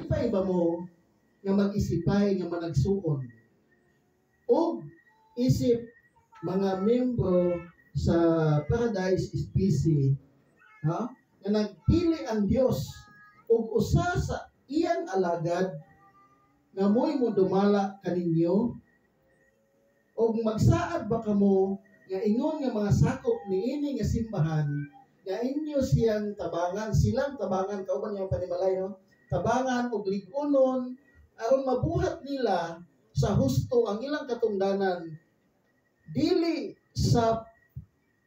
qualify ba mo nga mag-isipay nga managsuon o isip mga membro sa Paradise SPC nga nagpili ang Dios ug usa sa iyang alagad nga mo'y mo dumala kaninyo ug magsaad ba kamo nga ingon nga mga sakop niini nga simbahan nga inyo siyang tabangan, silang tabangan, kauban yung panimalay, no? Tabangan o ligunon aron mabuhat nila sa husto ang ilang katungdanan dili sa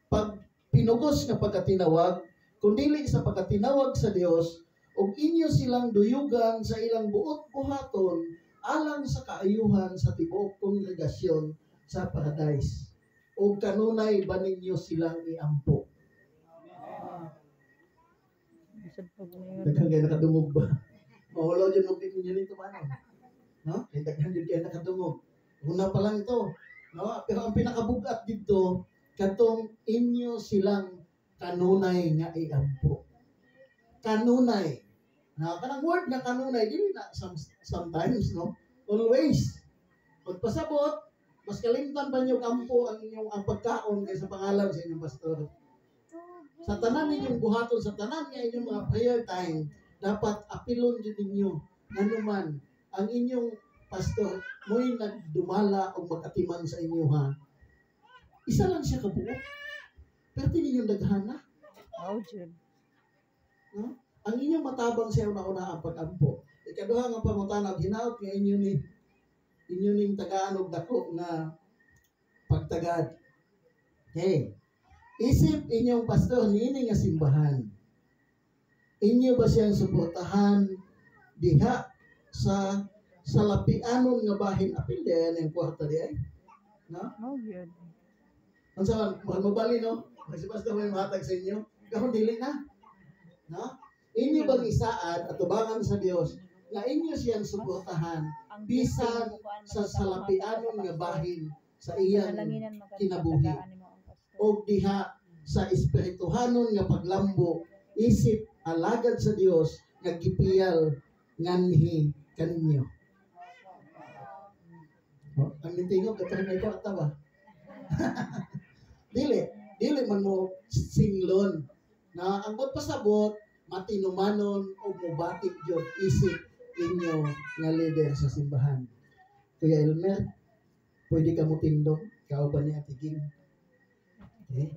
pagpinugos nga pagkatinawag kundi sa pagkatinawag sa Dios ug inyo silang duyugan sa ilang buot buhaton alang sa kaayuhan sa tibuok kongregasyon sa Paradise ug kanunay ba ninyo silang iampo. Daghang kay nakadungog ba? Mahulaw dyan mag-tingin nyo nito ba? No? Daghang dyan kay nakadungog. Una pa lang ito. No? Pero ang pinakabugat dito, katong inyo silang kanunay nga iampo. Kanunay. Na kanang word nga kanunay, dili na sometimes, no? Always. Pagpasabot, mas kalimtan pa niyo kampo ang inyong ang pagkaon kaysa pangalan sa inyong pastor. Sa tanan ninyong buhaton, sa tanan nga inyong mga prayer time, dapat apilon din ninyo nga naman ang inyong pastor mo'y nagdumala o mag-atiman sa inyo ha. Isa lang siya kabuo. Pero ninyong daghana. Oh, Jud. No? Ang inyong matabang siya una-una ang pag-ampo. Ikaduha nga pangutanag, hinaot nga inyo ning tagaan og dako nga pagtagad. Okay. Isip inyong pastor niini nga simbahan. Inyo ba siyang suportahan diha sa lapianon nga bahin apil diyan ang kwarta di ay? No? Oh, Jud. Unsa man mabali no? Kasi pastor may mahatag sa inyo. Kahon dili na. No? Inyo bang isaad at tubangan sa Dios na inyo siyang suportahan bisan sa salapianon nga bahin sa iyang kinabuhi o diha sa espirituhanon nga paglambo isip alagad sa Dios nga gipiyal nganhi kaninyo. Ang nitingog katong may kwarta ba? Dili man mo singlon na ang pagpasabot matinumanon o mubatik jud isip inyo nga leader sa simbahan. Kuya Elmer, pwede ka mo tindog, kauban niya tiging. Okay?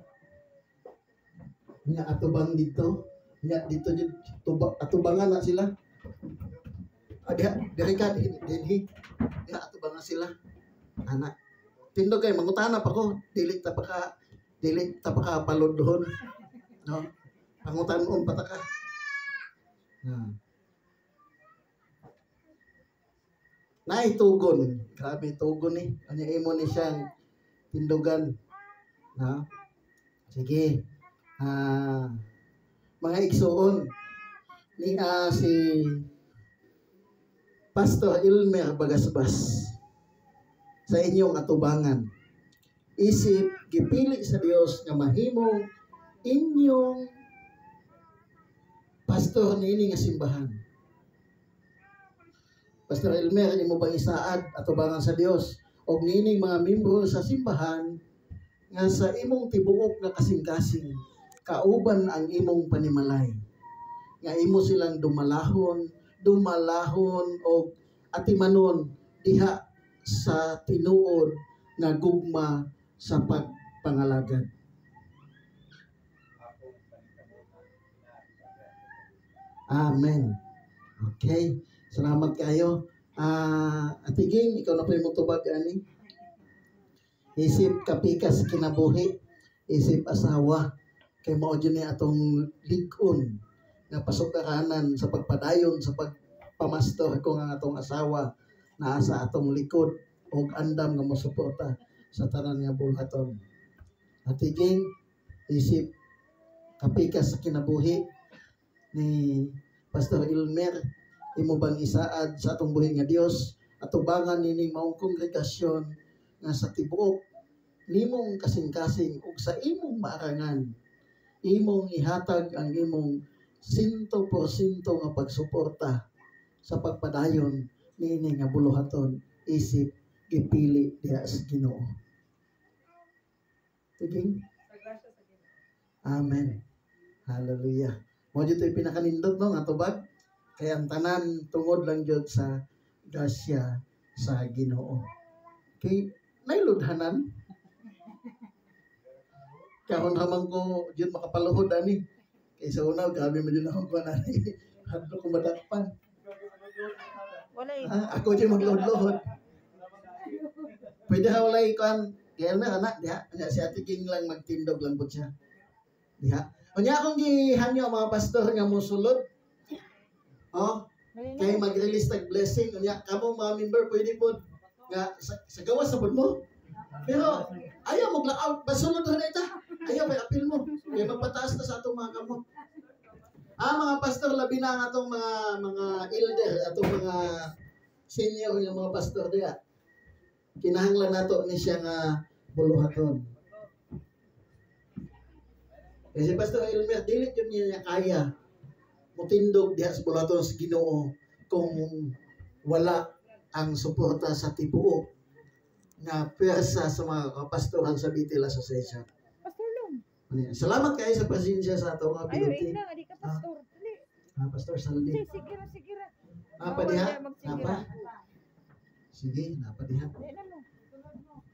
Nga atubang dito, nga dito jud atubangan na sila. Diri ka dinhi. Nga atubangan sila. Anak. Tindog kay mangutana pa ko, dili ta pa ka paludhon. No? Pangutan-on pata ka. Naitugon. Grabe tugon eh. Anya imo ni siyang tindugan. Na? Sige. Mga igsuon ni si Pastor Elmer Bagasbas sa inyong atubangan. Isip gipili sa Dios nga mahimong inyong pastor niini nga simbahan. Pastor Elmer, imo bang isaad atubangan sa Dios og niining mga miyembro sa simbahan nga sa imong tibuok nga kasing-kasing kauban ang imong panimalay. Nga imo silang dumalahon og atimanon diha sa tinuod nga gugma sa pagpangalagad. Amen. Okay. Salamat kayo. Atiging, ikaw na po yung mutubag ani. Isip kapikas kinabuhi, isip asawa, kay mao dyan atong ligon nga pasukaranan sa pagpadayon sa pagpamastor ko nga atong asawa na sa atong likod og andam nga mosuporta sa tanan nga bulhaton. Atiging, isip kapikas kinabuhi ni Pastor Elmer, imo bang isaad sa atong buhi nga Dios atubangan nining maong kongregasyon nga sa tibuok nimong kasing-kasing ug sa imong maarangan imong ihatag ang imong 100% nga pagsuporta sa pagpadayon niini nga buluhaton isip gipili diha sa Ginoo. Tiging? Amen. Hallelujah. Mo dito pinakanindot no nga tubag kay ang tanan tungod lang jud sa grasya sa Ginoo. Kay nailudhanan kahon ramang ko jud makapaluhod ani. Kay sa una grabe man jud akong kuan ani. Hadlo ko madakpan. Ako jud magluhod-luhod. Pwede ha walay kuan kaya na anak diha si Ate King lang magtindog lang pud siya. Diha. Unya akong gihanyo mga pastor nga mosulod. Oh, kay mag-release tag blessing unya kamo mga member pwede pod nga sa gawas sa mo. Pero ayaw mo out basulod na ita. Ayaw may apil mo. Kay magpataas na sa atong mga kamot. Mga pastor labi na ang atong mga elder atong mga senior yung mga pastor diha. Kinahanglan nato ni siya nga buluhaton. Kasi Pastor Elmer, dili yun niya kaya mutindog diha sa buluhaton sa Ginoo kung wala ang suporta sa tibuok nga pwersa sa mga kapastoran sa Bethel Association. Pastor Long. Salamat kayo sa pasensya sa ato mga pinuti. Ay, na, adi ka pastor. Dali. Pastor Saldi. Sige, sige. Napa diha? Napa? Sige, napa diha? Dali na mo.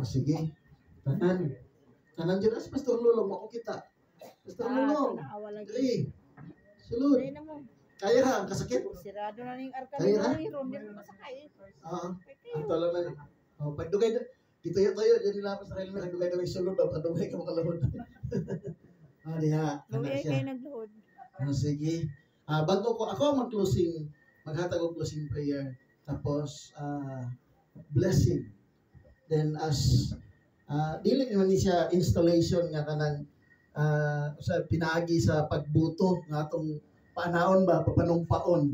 Sige. Tanan dyan as Pastor Lulong, ako kita. Pastor Lulong. Dali. Sulod. Dali na mo. Kaya ha, ang kasakit. Sirado na ning arka Kaya na? ni Ron, di mo masakay. Ito lang na. Pagdugay na. Tayo, dyan nila sa kayo na nagdugay-dugay sulod. Pagdugay ka makalahod. Diha. Luwi kayo nagluhod. Sige. Bago ko, ako mag-closing, maghatag og closing prayer. Tapos, blessing. Then as dili naman ni siya installation nga kanang sa pinaagi sa pagbuto nga atong panahon ba papanumpaon